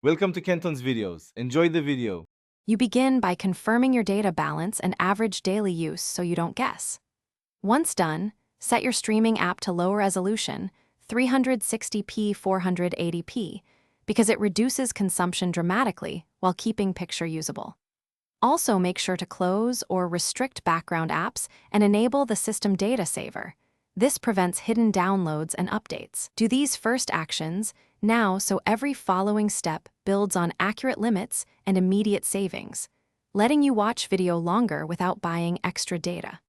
Welcome to Kenton's videos. Enjoy the video. You begin by confirming your data balance and average daily use so you don't guess. Once done, set your streaming app to low resolution, 360p 480p, because it reduces consumption dramatically while keeping picture usable. Also make sure to close or restrict background apps and enable the system data saver. This prevents hidden downloads and updates. Do these first actions now so every following step builds on accurate limits and immediate savings, letting you watch video longer without buying extra data.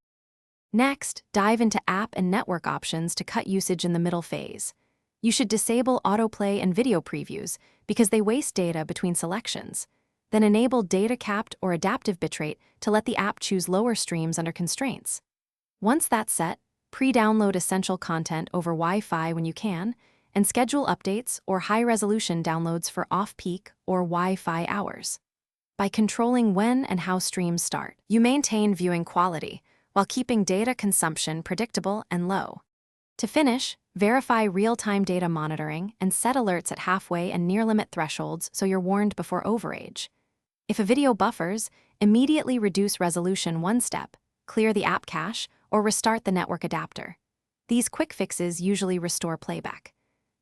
Next, dive into app and network options to cut usage in the middle phase. You should disable autoplay and video previews because they waste data between selections. Then enable data capped or adaptive bitrate to let the app choose lower streams under constraints. Once that's set, pre-download essential content over Wi-Fi when you can, and schedule updates or high-resolution downloads for off-peak or Wi-Fi hours. By controlling when and how streams start, you maintain viewing quality while keeping data consumption predictable and low. To finish, verify real-time data monitoring and set alerts at halfway and near-limit thresholds so you're warned before overage. If a video buffers, immediately reduce resolution one step, clear the app cache, or restart the network adapter. These quick fixes usually restore playback.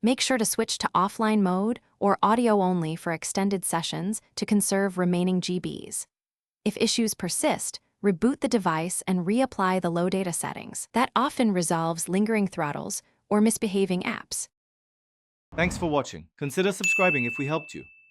Make sure to switch to offline mode or audio only for extended sessions to conserve remaining GBs. If issues persist, reboot the device and reapply the low data settings. That often resolves lingering throttles or misbehaving apps. Thanks for watching. Consider subscribing if we helped you.